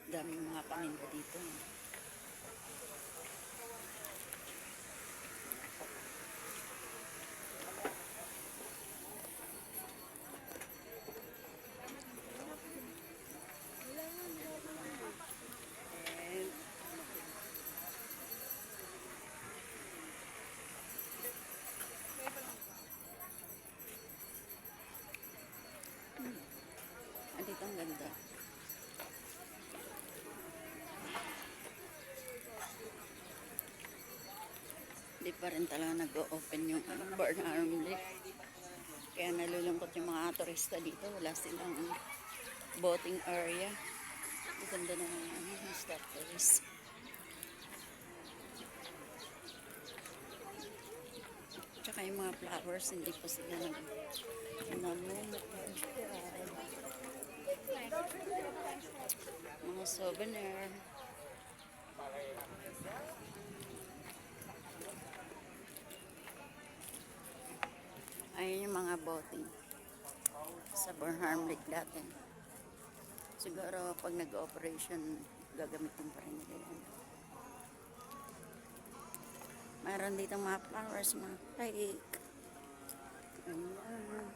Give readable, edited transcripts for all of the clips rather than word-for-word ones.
Daming mga paninda dito. Andito ang ganda. Hindi pa rin talaga nag-o-open yung Burnham Lake. Kaya nalulungkot yung mga turista dito. Wala silang boating area. Ang ganda na ng statues. Tsaka yung mga flowers, hindi pa sila mga souvenir. Ayun yung mga boating sa Burnham Lake dati. Siguro pag nag-operation, gagamitin pa rin nila yan. Mayroon dito mga flowers, mga fake. Ayan.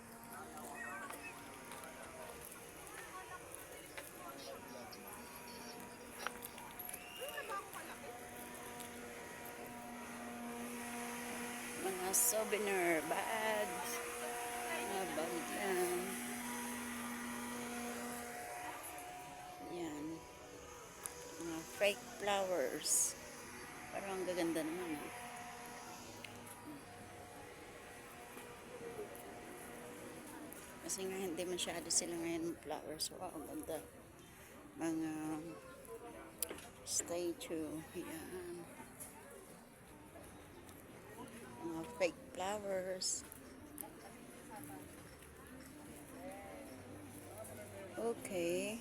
Mga souvenir bags. Mga bag lang. Yan. Mga fake flowers. Parang ang gaganda naman. Kasi nga hindi masyado sila ngayon flowers. Wow, ang ganda. Mga statue. Yan. Mga fake flowers. Okay.